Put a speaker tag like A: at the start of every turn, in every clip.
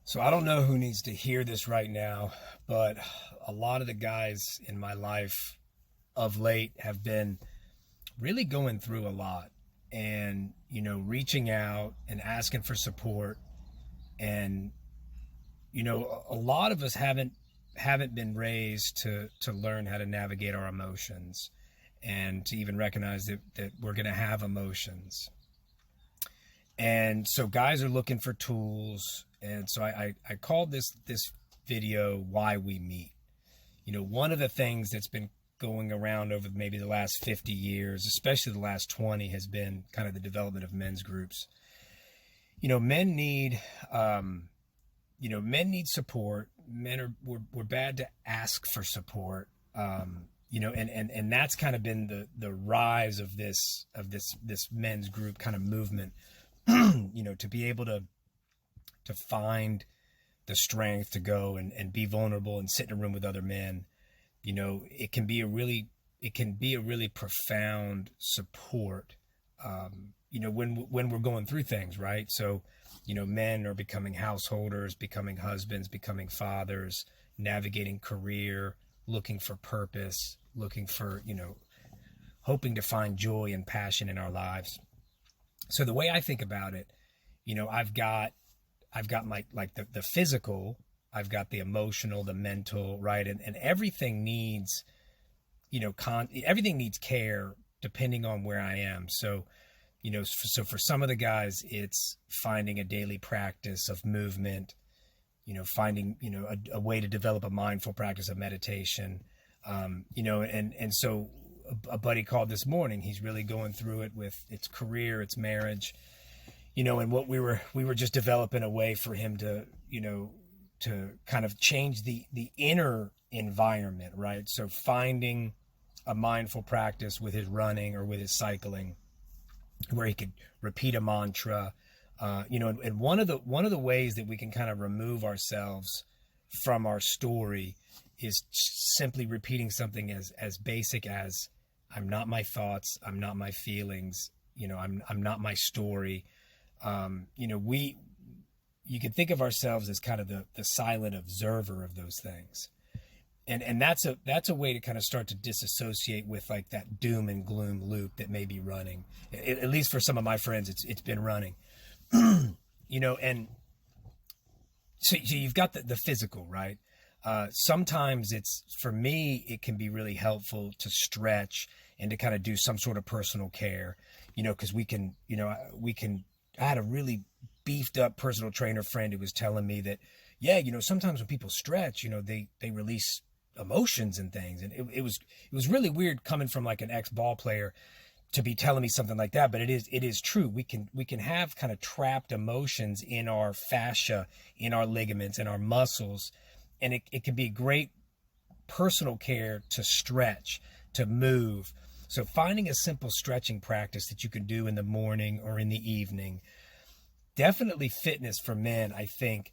A: So I don't know who needs to hear this right now, but a lot of the guys in my life of late have been really going through a lot and, reaching out and asking for support. And, a lot of us haven't been raised to learn how to navigate our emotions and to even recognize that we're going to have emotions. And so guys are looking for tools. And so I called this video Why We Meet. One of the things that's been going around over maybe the last 50 years, especially the last 20, has been kind of the development of men's groups. Men need men need support. We're bad to ask for support. And that's kind of been the rise of this men's group kind of movement. To be able to find the strength to go and be vulnerable and sit in a room with other men. It can be a really profound support. When we're going through things, right? So, men are becoming householders, becoming husbands, becoming fathers, navigating career, looking for purpose, looking for, hoping to find joy and passion in our lives. So the way I think about it, I've got my, like, the physical, I've got the emotional, the mental, right? And everything needs, everything needs care depending on where I am. So, so for some of the guys, it's finding a daily practice of movement, finding, a way to develop a mindful practice of meditation. And so a buddy called this morning. He's really going through it with its career, its marriage, and what we were just developing a way for him to kind of change the inner environment, right? So finding a mindful practice with his running or with his cycling, where he could repeat a mantra, and one of the ways that we can kind of remove ourselves from our story is simply repeating something as basic as, I'm not my thoughts, I'm not my feelings, I'm not my story. You can think of ourselves as kind of the silent observer of those things. And that's a way to kind of start to disassociate with, like, that doom and gloom loop that may be running. At least for some of my friends, it's been running. And so you've got the physical, right? Sometimes for me, it can be really helpful to stretch and to kind of do some sort of personal care, because I had a really beefed up personal trainer friend who was telling me that, yeah, sometimes when people stretch, they release emotions and things. And it was really weird coming from, like, an ex ball player to be telling me something like that. But it is true. We can have kind of trapped emotions in our fascia, in our ligaments, in our muscles. And it can be great personal care to stretch, to move. So finding a simple stretching practice that you can do in the morning or in the evening. Definitely fitness for men, I think.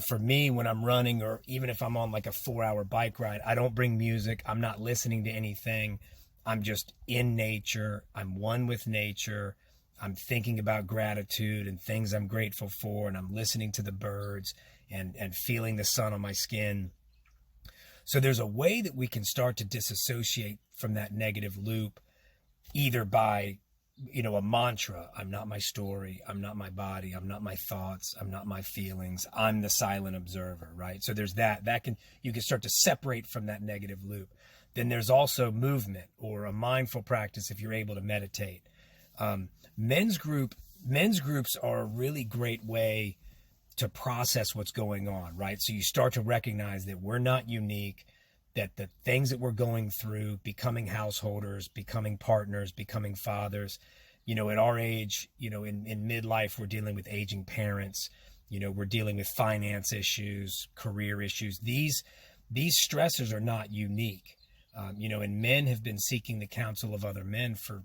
A: For me, when I'm running, or even if I'm on, like, a 4-hour bike ride, I don't bring music. I'm not listening to anything. I'm just in nature. I'm one with nature. I'm thinking about gratitude and things I'm grateful for, and I'm listening to the birds and feeling the sun on my skin. So there's a way that we can start to disassociate from that negative loop, either by, a mantra. I'm not my story. I'm not my body. I'm not my thoughts. I'm not my feelings. I'm the silent observer, right? So there's you can start to separate from that negative loop. Then there's also movement, or a mindful practice if you're able to meditate. Men's groups are a really great way to process what's going on, right? So you start to recognize that we're not unique, that the things that we're going through, becoming householders, becoming partners, becoming fathers, at our age, in midlife, we're dealing with aging parents, we're dealing with finance issues, career issues. These stressors are not unique. And men have been seeking the counsel of other men for,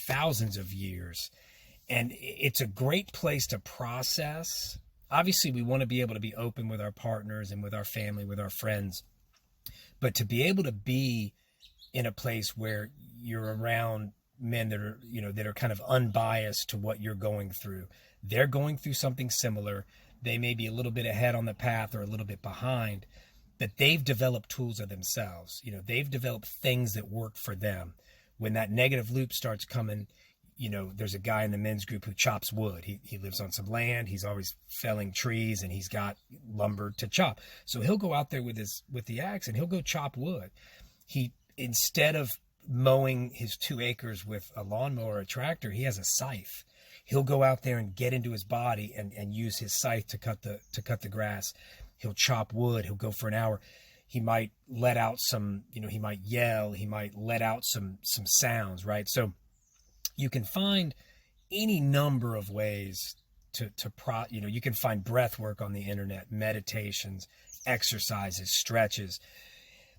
A: thousands of years. And it's a great place to process. Obviously, we want to be able to be open with our partners and with our family, with our friends. But to be able to be in a place where you're around men that are kind of unbiased to what you're going through. They're going through something similar. They may be a little bit ahead on the path or a little bit behind, but they've developed tools of themselves. You know, they've developed things that work for them. When that negative loop starts coming, you know, there's a guy in the men's group who chops wood. He lives on some land. He's always felling trees, and he's got lumber to chop. So he'll go out there with the axe, and he'll go chop wood. He, instead of mowing his 2 acres with a lawnmower or a tractor, he has a scythe. He'll go out there and get into his body and use his scythe to cut the grass. He'll chop wood. He'll go for an hour. He might let out some, you know, he might yell. He might let out some sounds, right? So you can find any number of ways you know, you can find breath work on the internet, meditations, exercises, stretches.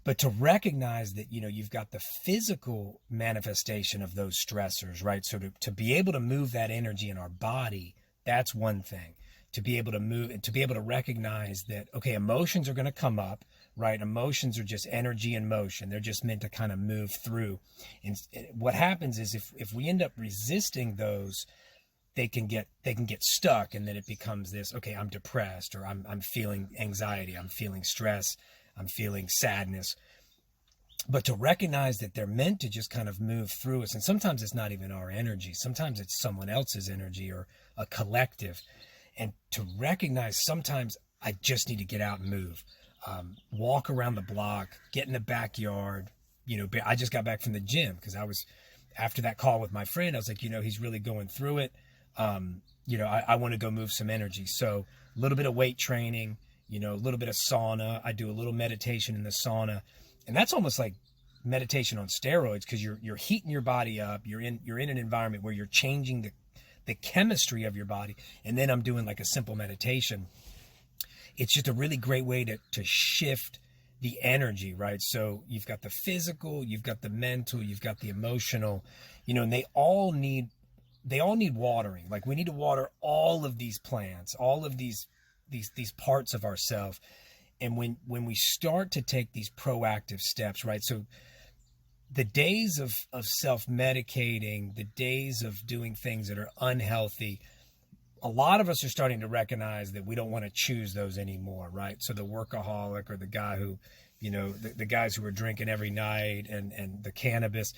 A: But to recognize that, you know, you've got the physical manifestation of those stressors, right? So to be able to move that energy in our body, that's one thing. To be able to move and to be able to recognize that, okay, emotions are going to come up, right? Emotions are just energy in motion. They're just meant to kind of move through. And what happens is if we end up resisting those, they can get stuck, and then it becomes this, okay, I'm depressed, or I'm feeling anxiety, I'm feeling stress, I'm feeling sadness. But to recognize that they're meant to just kind of move through us. And sometimes it's not even our energy. Sometimes it's someone else's energy or a collective. And to recognize sometimes I just need to get out and move. Walk around the block, get in the backyard. You know, I just got back from the gym because after that call with my friend, I was like, you know, he's really going through it. You know, I want to go move some energy. So a little bit of weight training, you know, a little bit of sauna. I do a little meditation in the sauna, and that's almost like meditation on steroids, because you're heating your body up. You're in an environment where you're changing the chemistry of your body. And then I'm doing like a simple meditation. It's just a really great way to shift the energy, right? So you've got the physical, you've got the mental, you've got the emotional, you know, and they all need watering. Like, we need to water all of these plants, all of these parts of ourselves. And when we start to take these proactive steps, right? So the days of self-medicating, the days of doing things that are unhealthy, a lot of us are starting to recognize that we don't want to choose those anymore, right? So the workaholic, or the guy who, you know, the guys who are drinking every night, and the cannabis,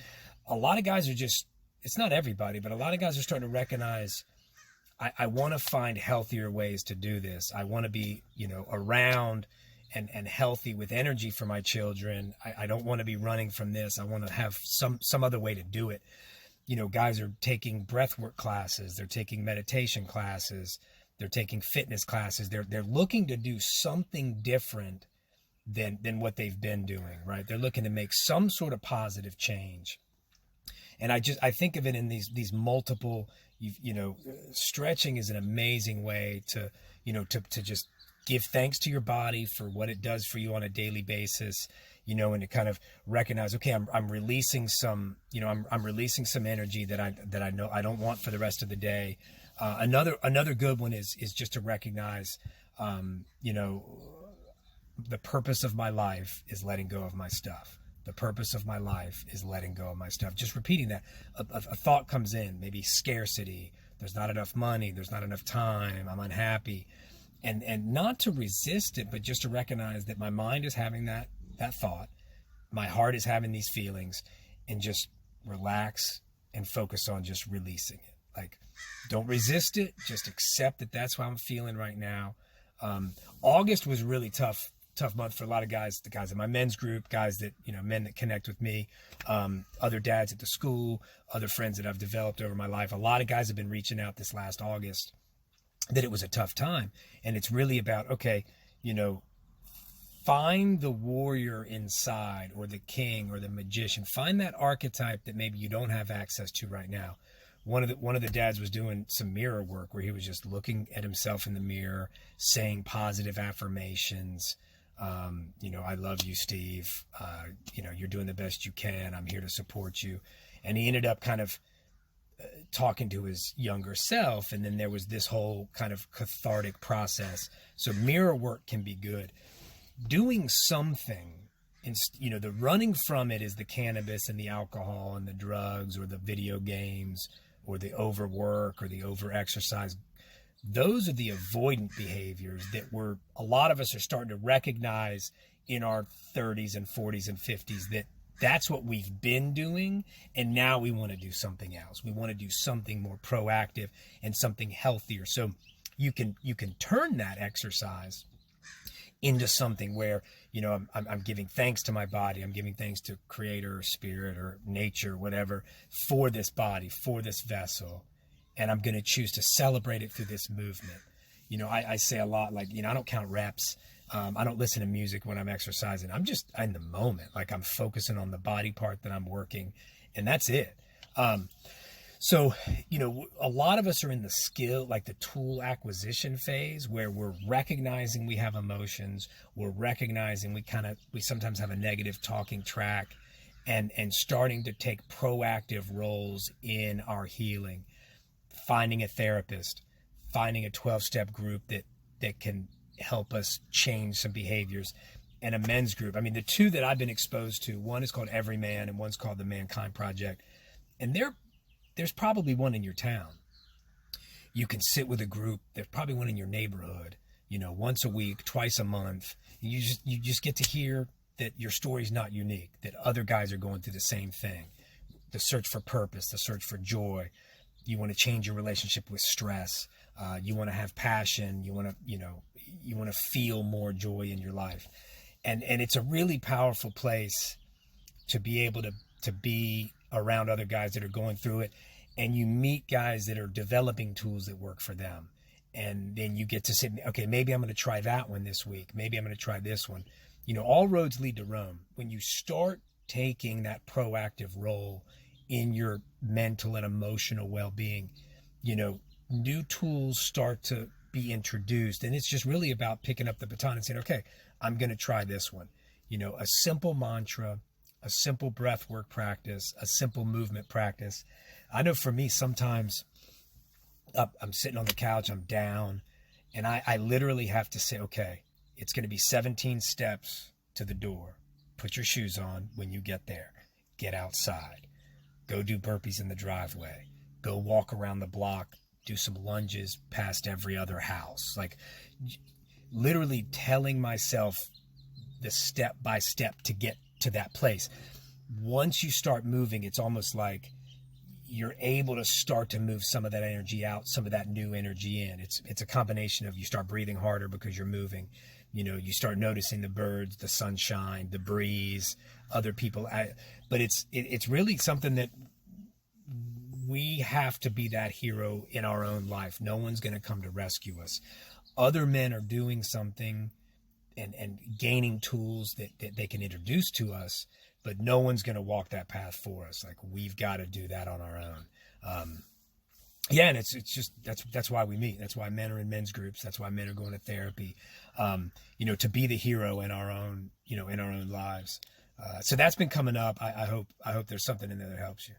A: a lot of guys are just, it's not everybody, but a lot of guys are starting to recognize, I want to find healthier ways to do this. I want to be, you know, around and healthy with energy for my children. I don't want to be running from this. I want to have some other way to do it. You know, guys are taking breathwork classes. They're taking meditation classes. They're taking fitness classes. They're looking to do something different than what they've been doing, right? They're looking to make some sort of positive change. And I think of it in these multiple, you know, stretching is an amazing way to, you know, to just give thanks to your body for what it does for you on a daily basis, you know, and to kind of recognize, okay, I'm releasing some, you know, I'm releasing some energy that I know I don't want for the rest of the day. Another good one is just to recognize, you know, the purpose of my life is letting go of my stuff. The purpose of my life is letting go of my stuff. Just repeating that. A thought comes in, maybe scarcity. There's not enough money. There's not enough time. I'm unhappy. And not to resist it, but just to recognize that my mind is having that thought. My heart is having these feelings, and just relax and focus on just releasing it. Like, don't resist it. Just accept that that's how I'm feeling right now. August was really tough month for a lot of guys, the guys in my men's group, guys that, you know, men that connect with me, other dads at the school, other friends that I've developed over my life. A lot of guys have been reaching out this last August that it was a tough time. And it's really about, okay, you know, find the warrior inside, or the king, or the magician. Find that archetype that maybe you don't have access to right now. One of the dads was doing some mirror work where he was just looking at himself in the mirror, saying positive affirmations. You know, I love you, Steve. You know, you're doing the best you can. I'm here to support you. And he ended up kind of talking to his younger self. And then there was this whole kind of cathartic process. So mirror work can be good. Doing something, you know, the running from it is the cannabis and the alcohol and the drugs, or the video games, or the overwork, or the over exercise. those are the avoidant behaviors that a lot of us are starting to recognize in our 30s and 40s and 50s, that that's what we've been doing, and now we want to do something else. We want to do something more proactive and something healthier. So you can turn that exercise into something where, you know, I'm giving thanks to my body, I'm giving thanks to creator or spirit or nature, whatever, for this body, for this vessel, and I'm going to choose to celebrate it through this movement. You know, I say a lot, like, you know, I don't count reps. I don't listen to music when I'm exercising. I'm just in the moment. Like, I'm focusing on the body part that I'm working, and that's it. So, you know, a lot of us are in the skill, like the tool acquisition phase, where we're recognizing we have emotions. We're recognizing we sometimes have a negative talking track, and starting to take proactive roles in our healing, finding a therapist, finding a 12-step group that can help us change some behaviors, and a men's group. I mean, the two that I've been exposed to, one is called Every Man and one's called the Mankind Project. And there's probably one in your town. You can sit with a group. There's probably one in your neighborhood, you know, once a week, twice a month. You just get to hear that your story's not unique, that other guys are going through the same thing. The search for purpose, the search for joy. You want to change your relationship with stress. You want to have passion. You want to feel more joy in your life. And it's a really powerful place to be able to be around other guys that are going through it. And you meet guys that are developing tools that work for them. And then you get to say, okay, maybe I'm going to try that one this week. Maybe I'm going to try this one. You know, all roads lead to Rome. When you start taking that proactive role in your mental and emotional well-being, you know, new tools start to be introduced. And it's just really about picking up the baton and saying, okay, I'm going to try this one. You know, a simple mantra, a simple breath work practice, a simple movement practice. I know for me, sometimes I'm sitting on the couch, I'm down, and I literally have to say, okay, it's going to be 17 steps to the door. Put your shoes on when you get there. Get outside. Go do burpees in the driveway. Go walk around the block. Do some lunges past every other house. Like, literally telling myself the step by step to get to that place. Once you start moving, it's almost like you're able to start to move some of that energy out, some of that new energy in. It's a combination of, you start breathing harder because you're moving. You know, you start noticing the birds, the sunshine, the breeze, other people. But it's really something that we have to be that hero in our own life. No one's going to come to rescue us. Other men are doing something and gaining tools that they can introduce to us, but no one's going to walk that path for us. Like, we've got to do that on our own. Yeah, and it's just that's why we meet. That's why men are in men's groups. That's why men are going to therapy. You know, to be the hero in our own, you know, in our own lives. So that's been coming up. I hope there's something in there that helps you.